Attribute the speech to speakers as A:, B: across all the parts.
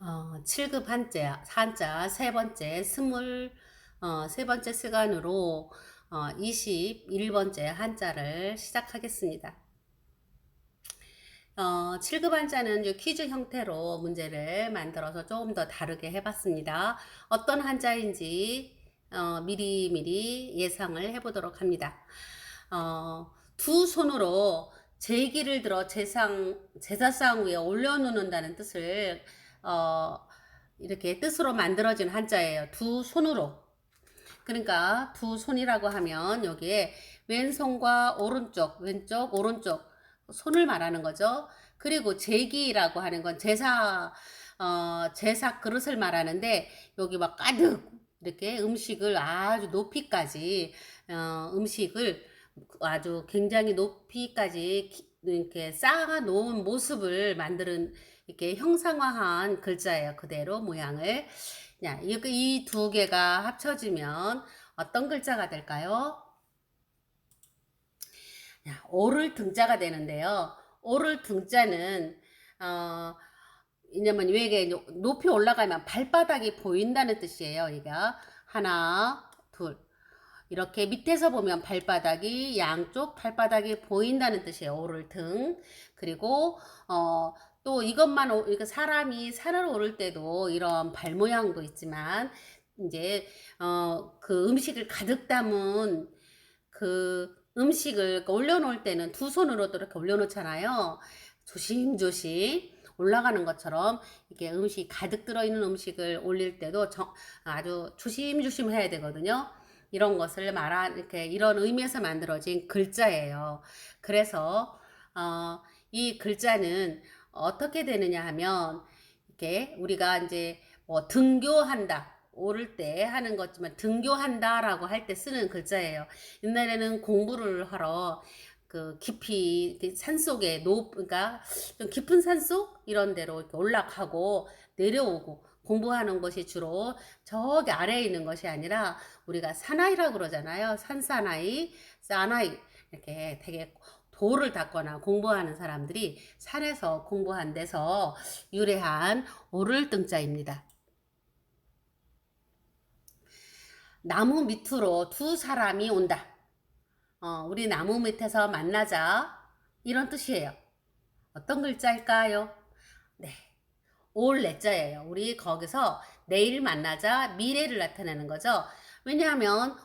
A: 7급 한자 세 번째 세 번째 시간으로 21번째 한자를 시작하겠습니다. 7급 한자는 이제 퀴즈 형태로 문제를 만들어서 조금 더 다르게 해봤습니다. 어떤 한자인지 미리미리 예상을 해보도록 합니다. 두 손으로 제기를 들어 제사상 위에 올려놓는다는 뜻을 이렇게 뜻으로 만들어진 한자예요. 두 손으로. 그러니까 두 손이라고 하면 여기에 왼손과 오른쪽, 왼쪽, 오른쪽 손을 말하는 거죠. 그리고 제기라고 하는 건 제사 그릇을 말하는데 여기 막 가득 이렇게 음식을 아주 높이까지 음식을 아주 굉장히 높이까지 이렇게 쌓아 놓은 모습을 만드는 이렇게 형상화한 글자예요. 그대로 모양을. 이 두 개가 합쳐지면 어떤 글자가 될까요? 오를 등자가 되는데요. 오를 등자는 왜냐면 이게 높이 올라가면 발바닥이 보인다는 뜻이에요. 이가 하나, 둘. 이렇게 밑에서 보면 발바닥이 양쪽 발바닥이 보인다는 뜻이에요. 오를 등. 그리고 또 이것만 사람이 산을 오를 때도 이런 발 모양도 있지만 이제 그 음식을 가득 담은 그 음식을 올려놓을 때는 두 손으로 또 이렇게 올려놓잖아요. 조심조심 올라가는 것처럼 이렇게 음식 가득 들어있는 음식을 올릴 때도 아주 조심조심 해야 되거든요. 이런 것을 이렇게 이런 의미에서 만들어진 글자예요. 그래서 이 글자는 어떻게 되느냐 하면 이렇게 우리가 이제 뭐 등교한다. 오를 때 하는 거지만 등교한다라고 할 때 쓰는 글자예요. 옛날에는 공부를 하러 그 깊이 산속에 그러니까 좀 깊은 산속 이런 데로 이렇게 올라가고 내려오고 공부하는 것이 주로 저기 아래에 있는 것이 아니라 우리가 사나이라고 그러잖아요. 산사나이, 사나이 이렇게 되게 돌을 닦거나 공부하는 사람들이 산에서 공부한 데서 유래한 오를 등자입니다. 나무 밑으로 두 사람이 온다. 우리 나무 밑에서 만나자. 이런 뜻이에요. 어떤 글자일까요? 네. 올 내자예요. 우리 거기서 내일 만나자 미래를 나타내는 거죠. 왜냐하면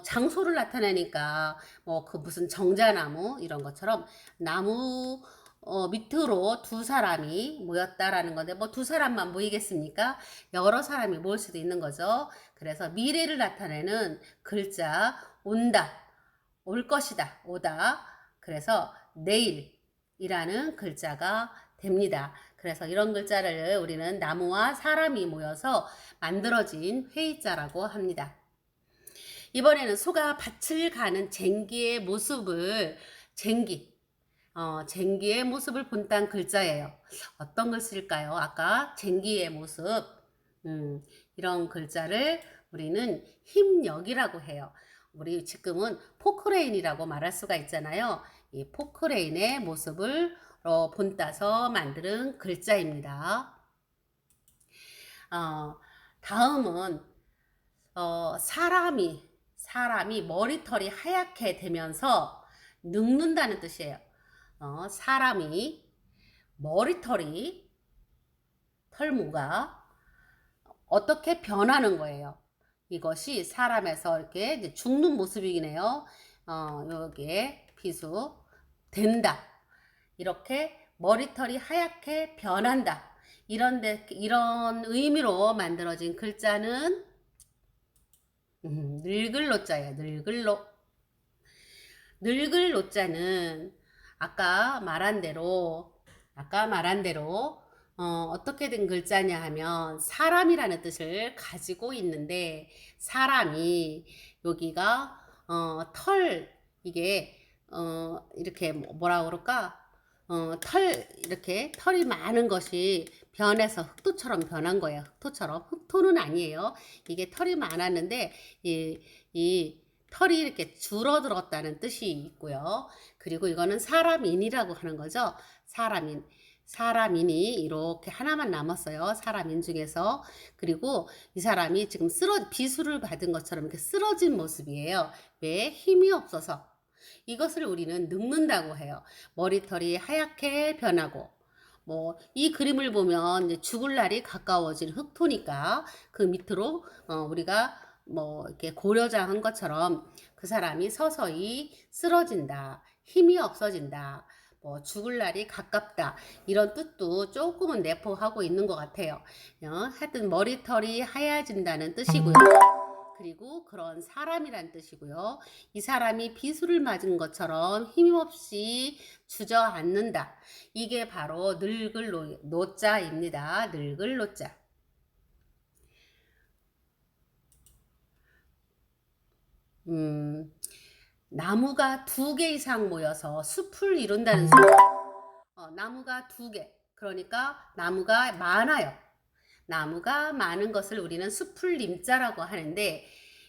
A: 장소를 나타내니까 뭐 그 무슨 정자나무 이런 것처럼 나무 밑으로 두 사람이 모였다라는 건데 뭐 두 사람만 모이겠습니까? 여러 사람이 모일 수도 있는 거죠. 그래서 미래를 나타내는 글자 온다, 올 것이다, 오다. 그래서 내일이라는 글자가 됩니다. 그래서 이런 글자를 우리는 나무와 사람이 모여서 만들어진 회의자라고 합니다. 이번에는 소가 밭을 가는 쟁기의 모습을 쟁기의 모습을 본딴 글자예요. 어떤 글씨일까요? 아까 쟁기의 모습 이런 글자를 우리는 힘력이라고 해요. 우리 지금은 포크레인이라고 말할 수가 있잖아요. 이 포크레인의 모습을 본따서 만드는 글자입니다. 다음은 사람이 머리털이 하얗게 되면서 늙는다는 뜻이에요. 사람이 머리털이 털무가 어떻게 변하는 거예요. 이것이 사람에서 이렇게 이제 죽는 모습이네요. 여기에 비수 된다. 이렇게 머리털이 하얗게 변한다. 이런 의미로 만들어진 글자는 늙을 노자예요. 늙을 노자는 아까 말한 대로 어떻게 된 글자냐 하면 사람이라는 뜻을 가지고 있는데 사람이 여기가 이게 이렇게 뭐라 그럴까 이렇게 털이 많은 것이 변해서 흑토처럼 변한 거예요. 흑토는 아니에요. 이게 털이 많았는데 이 털이 이렇게 줄어들었다는 뜻이 있고요. 그리고 이거는 사람인이라고 하는 거죠. 사람이니 이렇게 하나만 남았어요. 사람인 중에서. 그리고 이 사람이 지금 비수를 받은 것처럼 이렇게 쓰러진 모습이에요. 왜? 힘이 없어서. 이것을 우리는 늙는다고 해요. 머리털이 하얗게 변하고. 뭐 이 그림을 보면 이제 죽을 날이 가까워진 흑토니까 그 밑으로 우리가 뭐 이렇게 고려장한 것처럼 그 사람이 서서히 쓰러진다. 힘이 없어진다. 뭐 죽을 날이 가깝다. 이런 뜻도 조금은 내포하고 있는 것 같아요. 하여튼 머리털이 하얘진다는 뜻이고요. 그리고 그런 사람이란 뜻이고요. 이 사람이 비수를 맞은 것처럼 힘없이 주저앉는다. 이게 바로 늙을 노자입니다. 늙을 노자. 나무가 2개 이상 모여서 숲을 이룬다는 소리. 나무가 2개. 그러니까 나무가 많아요. 나무가 많은 것을 우리는 숲을림자라고 하는데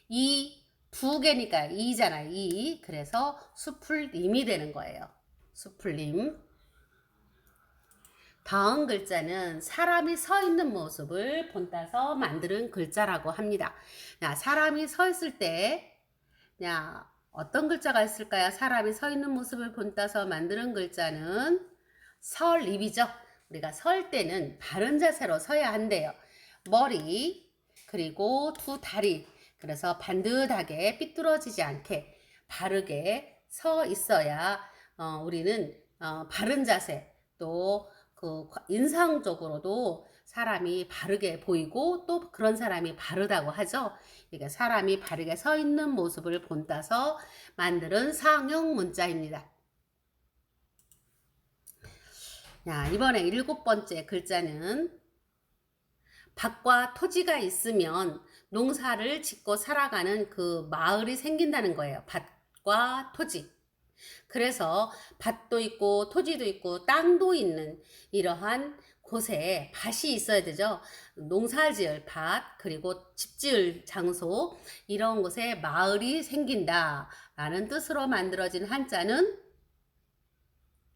A: 이 2개니까 이잖아요. 이. 그래서 숲을림이 되는 거예요. 숲을림. 다음 글자는 사람이 서 있는 모습을 본따서 만드는 글자라고 합니다. 야, 사람이 서 있을 때 어떤 글자가 있을까요? 사람이 서 있는 모습을 본따서 만드는 글자는 설입이죠. 우리가 설 때는 바른 자세로 서야 한대요. 머리, 그리고 2 다리. 그래서 반듯하게 삐뚤어지지 않게 바르게 서 있어야 우리는 바른 자세, 또 그 인상적으로도 사람이 바르게 보이고 또 그런 사람이 바르다고 하죠. 그러니까 사람이 바르게 서 있는 모습을 본따서 만드는 상형 문자입니다. 이번에 7번째 글자는 밭과 토지가 있으면 농사를 짓고 살아가는 그 마을이 생긴다는 거예요. 밭과 토지. 그래서 밭도 있고 토지도 있고 땅도 있는 이러한 곳에 밭이 있어야 되죠. 농사 지을 밭, 그리고 집 지을 장소, 이런 곳에 마을이 생긴다 라는 뜻으로 만들어진 한자는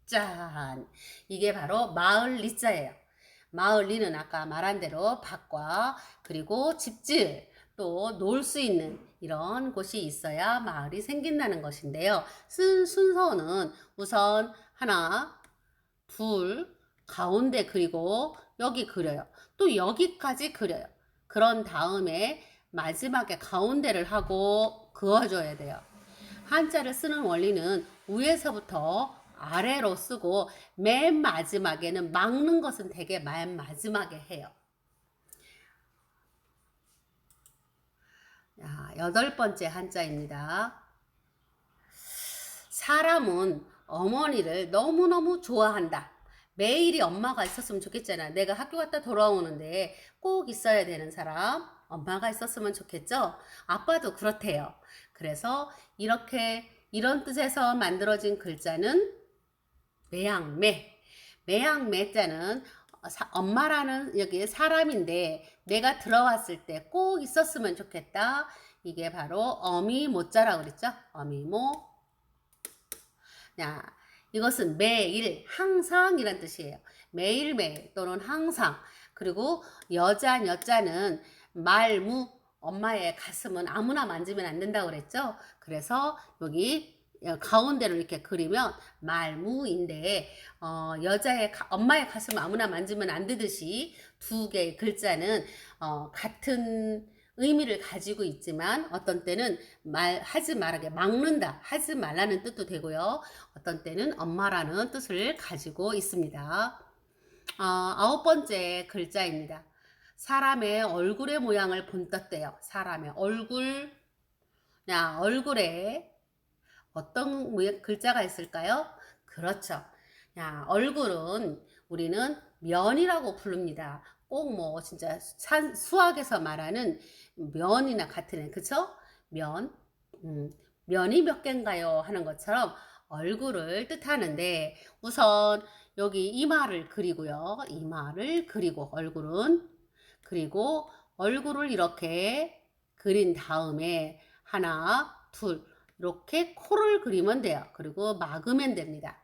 A: 짠! 이게 바로 마을리자예요. 마을리는 아까 말한 대로 밭과 그리고 집질 또 놀 수 있는 이런 곳이 있어야 마을이 생긴다는 것인데요. 순서는 우선 하나, 둘, 가운데 그리고 여기 그려요. 또 여기까지 그려요. 그런 다음에 마지막에 가운데를 하고 그어줘야 돼요. 한자를 쓰는 원리는 위에서부터 아래로 쓰고 맨 마지막에는 막는 것은 되게 맨 마지막에 해요. 8번째 한자입니다. 사람은 어머니를 너무너무 좋아한다. 매일이 엄마가 있었으면 좋겠잖아. 내가 학교 갔다 돌아오는데 꼭 있어야 되는 사람, 엄마가 있었으면 좋겠죠? 아빠도 그렇대요. 그래서 이런 뜻에서 만들어진 글자는 매양매. 매양매자는 엄마라는 여기 사람인데 내가 들어왔을 때 꼭 있었으면 좋겠다. 이게 바로 어미모자라고 그랬죠? 어미모. 이것은 매일, 항상 이란 뜻이에요. 매일매일 또는 항상. 그리고 여자는 말무, 엄마의 가슴은 아무나 만지면 안 된다고 그랬죠? 그래서 여기 가운데로 이렇게 그리면 말무인데 엄마의 가슴 아무나 만지면 안 되듯이 2개의 글자는 같은 의미를 가지고 있지만 어떤 때는 하지 말하게 막는다, 하지 말라는 뜻도 되고요. 어떤 때는 엄마라는 뜻을 가지고 있습니다. 9번째 글자입니다. 사람의 얼굴의 모양을 본떴대요. 사람의 얼굴. 얼굴에 어떤 글자가 있을까요? 그렇죠. 얼굴은 우리는 면이라고 부릅니다. 꼭 뭐 진짜 수학에서 말하는 면이나 같은 애, 그쵸? 면. 면이 몇 개인가요? 하는 것처럼 얼굴을 뜻하는데 우선 여기 이마를 그리고요. 이마를 그리고 얼굴은 그리고 얼굴을 이렇게 그린 다음에 하나, 둘 이렇게 코를 그리면 돼요. 그리고 막으면 됩니다.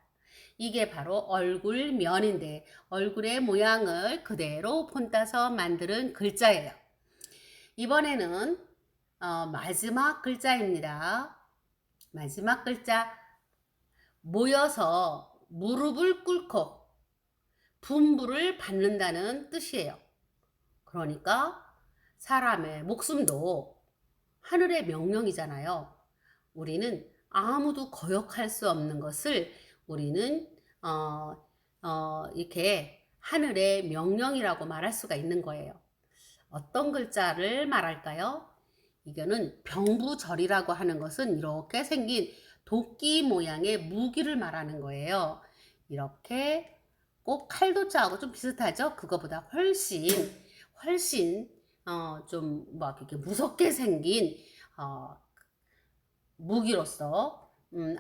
A: 이게 바로 얼굴면인데 얼굴의 모양을 그대로 본따서 만드는 글자예요. 이번에는 마지막 글자입니다. 마지막 글자 모여서 무릎을 꿇고 분부를 받는다는 뜻이에요. 그러니까 사람의 목숨도 하늘의 명령이잖아요. 우리는 아무도 거역할 수 없는 것을 우리는 이렇게 하늘의 명령이라고 말할 수가 있는 거예요. 어떤 글자를 말할까요? 이거는 병부절이라고 하는 것은 이렇게 생긴 도끼 모양의 무기를 말하는 거예요. 이렇게 꼭 칼도자하고 좀 비슷하죠? 그거보다 훨씬 좀 막 이렇게 무섭게 생긴 무기로서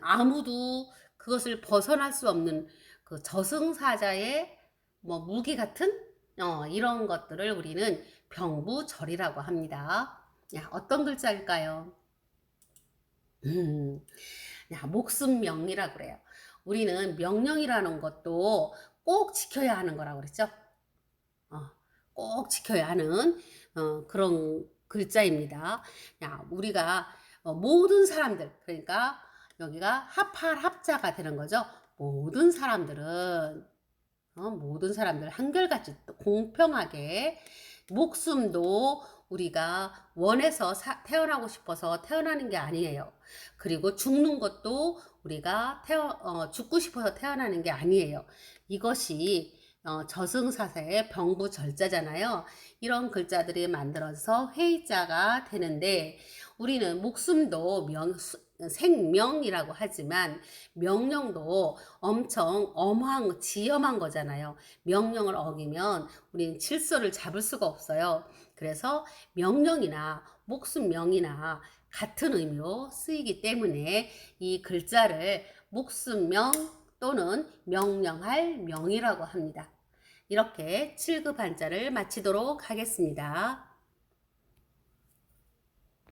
A: 아무도 그것을 벗어날 수 없는 그 저승사자의 뭐 무기 같은 이런 것들을 우리는 병부절이라고 합니다. 야, 어떤 글자일까요? 야, 목숨명이라고 그래요. 우리는 명령이라는 것도 꼭 지켜야 하는 거라고 그랬죠? 꼭 지켜야 하는 그런 글자입니다. 야, 우리가 모든 사람들, 그러니까 여기가 합할 합자가 되는 거죠. 모든 사람들은 모든 사람들 한결같이 공평하게 목숨도 우리가 원해서 태어나고 싶어서 태어나는 게 아니에요. 그리고 죽는 것도 우리가 죽고 싶어서 태어나는 게 아니에요. 이것이 저승사자의 병부절자잖아요. 이런 글자들이 만들어서 회의자가 되는데 우리는 목숨도 생명이라고 하지만 명령도 엄청 지엄한 거잖아요. 명령을 어기면 우리는 질서를 잡을 수가 없어요. 그래서 명령이나 목숨명이나 같은 의미로 쓰이기 때문에 이 글자를 목숨명 또는 명령할 명이라고 합니다. 이렇게 7급 한자를 마치도록 하겠습니다.